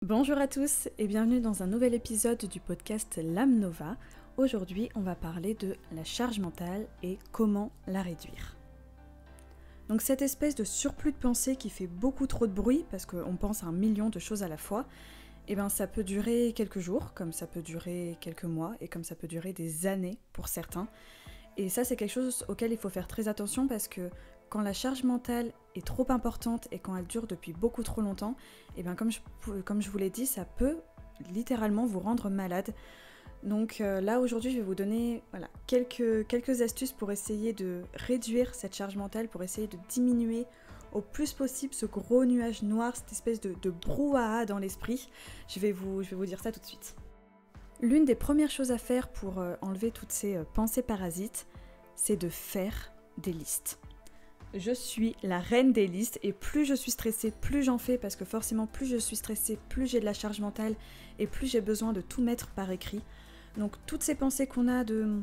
Bonjour à tous et bienvenue dans un nouvel épisode du podcast L'âme Nova. Aujourd'hui, on va parler de la charge mentale et comment la réduire. Donc cette espèce de surplus de pensée qui fait beaucoup trop de bruit parce qu'on pense à 1 million de choses à la fois, ça peut durer quelques jours, comme ça peut durer quelques mois et comme ça peut durer des années pour certains. Et ça, c'est quelque chose auquel il faut faire très attention parce que quand la charge mentale est trop importante et quand elle dure depuis beaucoup trop longtemps, comme je vous l'ai dit, ça peut littéralement vous rendre malade. Donc là, aujourd'hui, je vais vous donner quelques astuces pour essayer de réduire cette charge mentale, pour essayer de diminuer au plus possible ce gros nuage noir, cette espèce de brouhaha dans l'esprit. Je vais vous dire ça tout de suite. L'une des premières choses à faire pour enlever toutes ces pensées parasites, c'est de faire des listes. Je suis la reine des listes et plus je suis stressée, plus j'en fais parce que forcément plus je suis stressée, plus j'ai de la charge mentale et plus j'ai besoin de tout mettre par écrit. Donc toutes ces pensées qu'on a de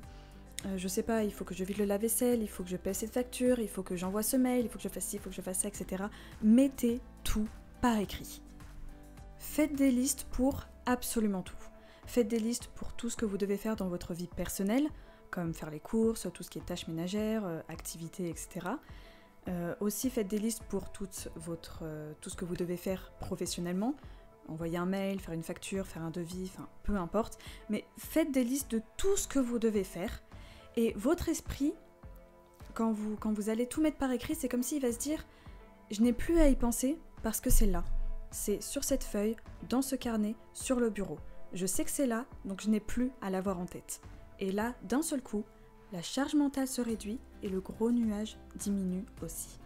il faut que je vide le lave-vaisselle, il faut que je paie cette facture, il faut que j'envoie ce mail, il faut que je fasse ci, il faut que je fasse ça, etc. Mettez tout par écrit. Faites des listes pour absolument tout. Faites des listes pour tout ce que vous devez faire dans votre vie personnelle, comme faire les courses, tout ce qui est tâches ménagères, activités, etc. Aussi faites des listes pour tout ce que vous devez faire professionnellement, envoyer un mail, faire une facture, faire un devis, peu importe, mais faites des listes de tout ce que vous devez faire et votre esprit, quand vous allez tout mettre par écrit, c'est comme s'il va se dire « je n'ai plus à y penser parce que c'est là, c'est sur cette feuille, dans ce carnet, sur le bureau, je sais que c'est là, donc je n'ai plus à l'avoir en tête ». Et là, d'un seul coup, la charge mentale se réduit et le gros nuage diminue aussi.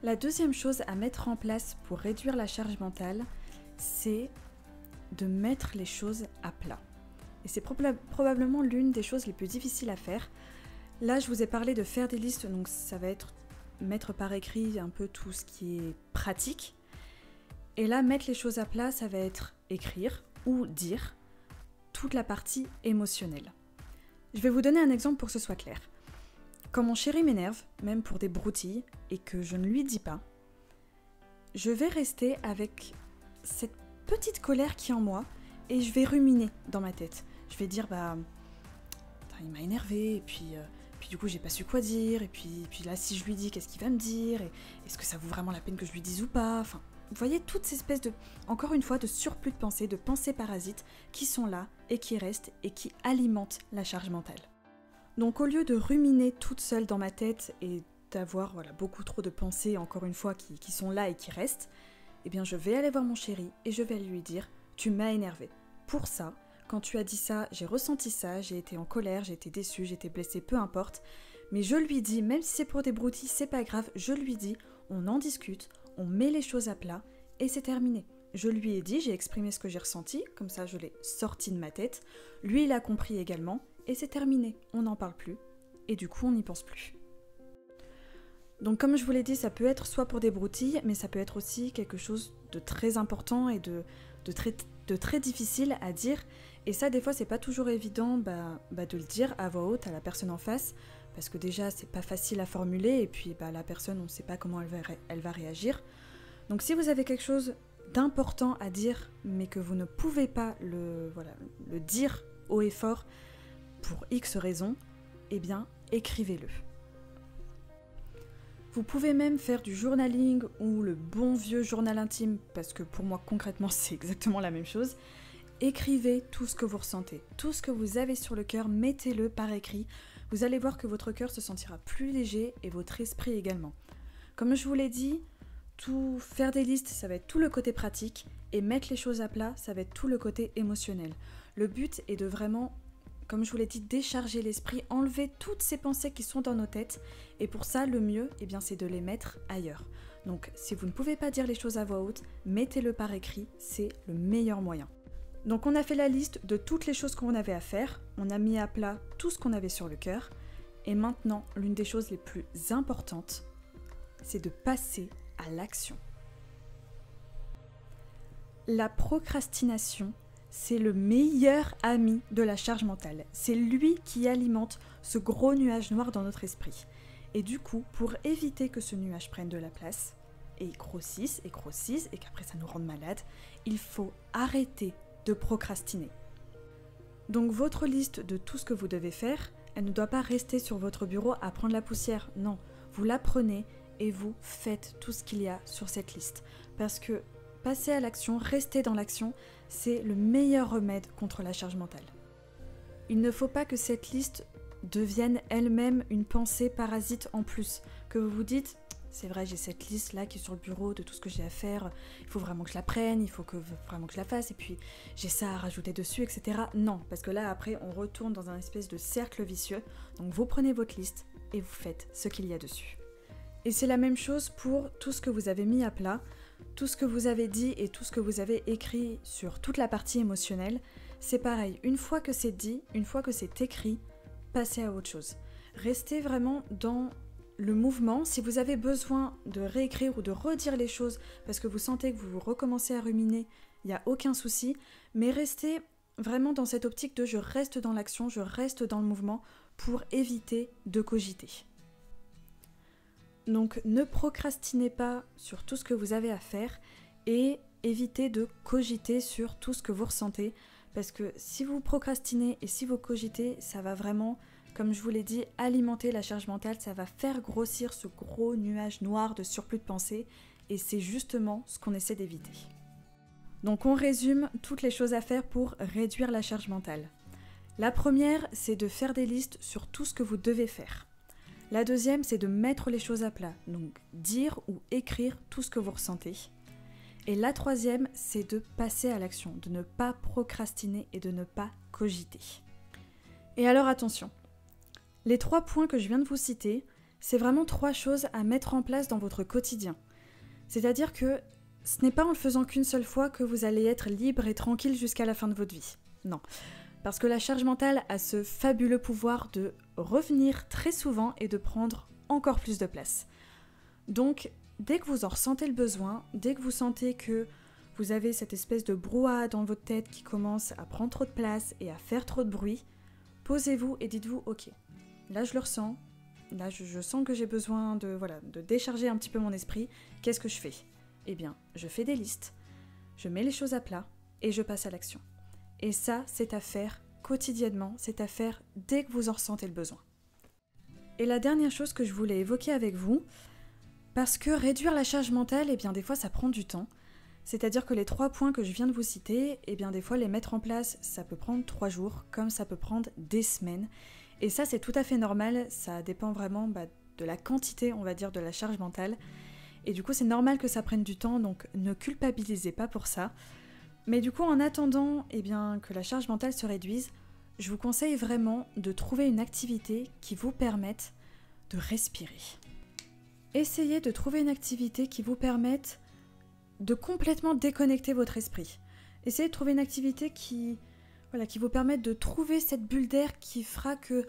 La deuxième chose à mettre en place pour réduire la charge mentale, c'est de mettre les choses à plat. Et c'est probablement l'une des choses les plus difficiles à faire. Là, je vous ai parlé de faire des listes, donc ça va être mettre par écrit un peu tout ce qui est pratique. Et là, mettre les choses à plat, ça va être écrire ou dire toute la partie émotionnelle. Je vais vous donner un exemple pour que ce soit clair. Quand mon chéri m'énerve, même pour des broutilles, et que je ne lui dis pas, je vais rester avec cette petite colère qui est en moi et je vais ruminer dans ma tête. Je vais dire, il m'a énervé, et puis du coup j'ai pas su quoi dire, et puis là si je lui dis, qu'est-ce qu'il va me dire, et est-ce que ça vaut vraiment la peine que je lui dise ou pas, vous voyez toutes ces espèces encore une fois, de surplus de pensées parasites qui sont là et qui restent et qui alimentent la charge mentale. Donc au lieu de ruminer toute seule dans ma tête et d'avoir beaucoup trop de pensées, encore une fois, qui sont là et qui restent, je vais aller voir mon chéri et je vais lui dire « tu m'as énervé. Pour ça, quand tu as dit ça, j'ai ressenti ça, j'ai été en colère, j'ai été déçue, j'ai été blessée, peu importe. Mais je lui dis, même si c'est pour des broutilles, c'est pas grave, je lui dis, on en discute, on met les choses à plat et c'est terminé. Je lui ai dit, j'ai exprimé ce que j'ai ressenti, comme ça je l'ai sorti de ma tête. Lui, il a compris également et c'est terminé. On n'en parle plus et du coup, on n'y pense plus. Donc comme je vous l'ai dit, ça peut être soit pour des broutilles, mais ça peut être aussi quelque chose de très important et de très difficile à dire. Et ça, des fois, c'est pas toujours évident de le dire à voix haute à la personne en face, parce que déjà, c'est pas facile à formuler, et puis la personne, on ne sait pas comment elle va réagir. Donc si vous avez quelque chose d'important à dire, mais que vous ne pouvez pas le dire haut et fort pour X raisons, écrivez-le. Vous pouvez même faire du journaling ou le bon vieux journal intime, parce que pour moi, concrètement, c'est exactement la même chose. Écrivez tout ce que vous ressentez, tout ce que vous avez sur le cœur, mettez-le par écrit. Vous allez voir que votre cœur se sentira plus léger et votre esprit également. Comme je vous l'ai dit, faire des listes, ça va être tout le côté pratique, et mettre les choses à plat, ça va être tout le côté émotionnel. Le but est de vraiment, comme je vous l'ai dit, décharger l'esprit, enlever toutes ces pensées qui sont dans nos têtes, et pour ça, le mieux, c'est de les mettre ailleurs. Donc, si vous ne pouvez pas dire les choses à voix haute, mettez-le par écrit, c'est le meilleur moyen. Donc, on a fait la liste de toutes les choses qu'on avait à faire, on a mis à plat tout ce qu'on avait sur le cœur, et maintenant, l'une des choses les plus importantes, c'est de passer à l'action. La procrastination, c'est le meilleur ami de la charge mentale. C'est lui qui alimente ce gros nuage noir dans notre esprit. Et du coup, pour éviter que ce nuage prenne de la place, et ils grossissent et qu'après ça nous rend malade. Il faut arrêter de procrastiner. Donc votre liste de tout ce que vous devez faire, elle ne doit pas rester sur votre bureau à prendre la poussière. Non, vous la prenez et vous faites tout ce qu'il y a sur cette liste. Parce que passer à l'action, rester dans l'action, c'est le meilleur remède contre la charge mentale. Il ne faut pas que cette liste devienne elle-même une pensée parasite en plus. Que vous vous dites, c'est vrai, j'ai cette liste-là qui est sur le bureau de tout ce que j'ai à faire, il faut vraiment que je la prenne, il faut vraiment que je la fasse, et puis j'ai ça à rajouter dessus, etc. Non, parce que là, après, on retourne dans un espèce de cercle vicieux. Donc vous prenez votre liste et vous faites ce qu'il y a dessus. Et c'est la même chose pour tout ce que vous avez mis à plat, tout ce que vous avez dit et tout ce que vous avez écrit sur toute la partie émotionnelle. C'est pareil, une fois que c'est dit, une fois que c'est écrit, passez à autre chose. Restez vraiment dans le mouvement. Si vous avez besoin de réécrire ou de redire les choses parce que vous sentez que vous recommencez à ruminer, il n'y a aucun souci, mais restez vraiment dans cette optique de je reste dans l'action, je reste dans le mouvement pour éviter de cogiter. Donc ne procrastinez pas sur tout ce que vous avez à faire et évitez de cogiter sur tout ce que vous ressentez, parce que si vous procrastinez et si vous cogitez, ça va vraiment, comme je vous l'ai dit, alimenter la charge mentale, ça va faire grossir ce gros nuage noir de surplus de pensée, et c'est justement ce qu'on essaie d'éviter. Donc on résume toutes les choses à faire pour réduire la charge mentale. La première, c'est de faire des listes sur tout ce que vous devez faire. La deuxième, c'est de mettre les choses à plat, donc dire ou écrire tout ce que vous ressentez. Et la troisième, c'est de passer à l'action, de ne pas procrastiner et de ne pas cogiter. Et alors attention, les 3 points que je viens de vous citer, c'est vraiment 3 choses à mettre en place dans votre quotidien. C'est-à-dire que ce n'est pas en le faisant qu'une seule fois que vous allez être libre et tranquille jusqu'à la fin de votre vie. Non. Parce que la charge mentale a ce fabuleux pouvoir de revenir très souvent et de prendre encore plus de place. Donc, dès que vous en ressentez le besoin, dès que vous sentez que vous avez cette espèce de brouhaha dans votre tête qui commence à prendre trop de place et à faire trop de bruit, posez-vous et dites-vous, ok, là je le ressens, là je sens que j'ai besoin de décharger un petit peu mon esprit, qu'est-ce que je fais ? Eh bien, je fais des listes, je mets les choses à plat et je passe à l'action. Et ça, c'est à faire quotidiennement, c'est à faire dès que vous en ressentez le besoin. Et la dernière chose que je voulais évoquer avec vous, parce que réduire la charge mentale, eh bien des fois ça prend du temps. C'est-à-dire que les 3 points que je viens de vous citer, eh bien des fois les mettre en place, ça peut prendre 3 jours, comme ça peut prendre des semaines. Et ça c'est tout à fait normal, ça dépend vraiment de la quantité, on va dire, de la charge mentale. Et du coup c'est normal que ça prenne du temps, donc ne culpabilisez pas pour ça. Mais du coup, en attendant que la charge mentale se réduise, je vous conseille vraiment de trouver une activité qui vous permette de respirer. Essayez de trouver une activité qui vous permette de complètement déconnecter votre esprit. Essayez de trouver une activité qui vous permette de trouver cette bulle d'air qui fera que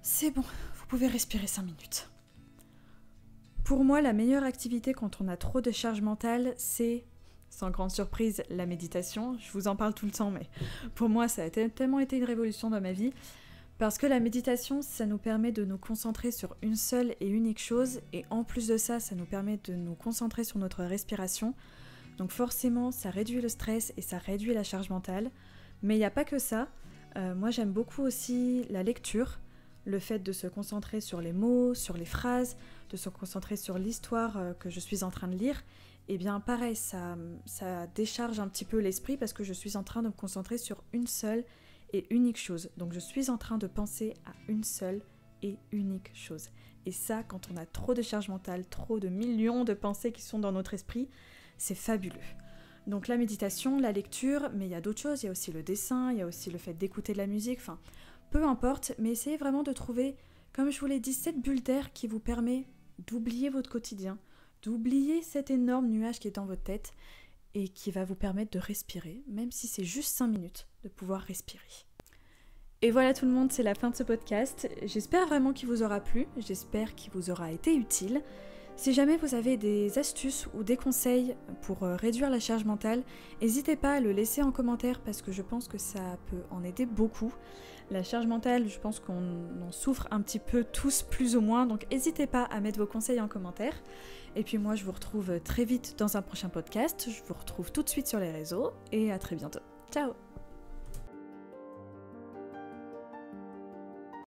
c'est bon, vous pouvez respirer 5 minutes. Pour moi, la meilleure activité quand on a trop de charge mentale, c'est, sans grande surprise, la méditation. Je vous en parle tout le temps, mais pour moi, ça a tellement été une révolution dans ma vie. Parce que la méditation, ça nous permet de nous concentrer sur une seule et unique chose. Et en plus de ça, ça nous permet de nous concentrer sur notre respiration. Donc forcément, ça réduit le stress et ça réduit la charge mentale. Mais il n'y a pas que ça. Moi, j'aime beaucoup aussi la lecture. Le fait de se concentrer sur les mots, sur les phrases, de se concentrer sur l'histoire que je suis en train de lire. Et bien pareil, ça décharge un petit peu l'esprit parce que je suis en train de me concentrer sur une seule et unique chose. Donc je suis en train de penser à une seule et unique chose. Et ça, quand on a trop de charge mentale, trop de millions de pensées qui sont dans notre esprit, c'est fabuleux. Donc la méditation, la lecture, mais il y a d'autres choses, il y a aussi le dessin, il y a aussi le fait d'écouter de la musique, enfin peu importe, mais essayez vraiment de trouver, comme je vous l'ai dit, cette bulle d'air qui vous permet d'oublier votre quotidien, d'oublier cet énorme nuage qui est dans votre tête et qui va vous permettre de respirer, même si c'est juste 5 minutes, de pouvoir respirer. Et voilà tout le monde, c'est la fin de ce podcast. J'espère vraiment qu'il vous aura plu, j'espère qu'il vous aura été utile. Si jamais vous avez des astuces ou des conseils pour réduire la charge mentale, n'hésitez pas à le laisser en commentaire parce que je pense que ça peut en aider beaucoup. La charge mentale, je pense qu'on en souffre un petit peu tous plus ou moins, donc n'hésitez pas à mettre vos conseils en commentaire. Et puis moi, je vous retrouve très vite dans un prochain podcast. Je vous retrouve tout de suite sur les réseaux et à très bientôt. Ciao!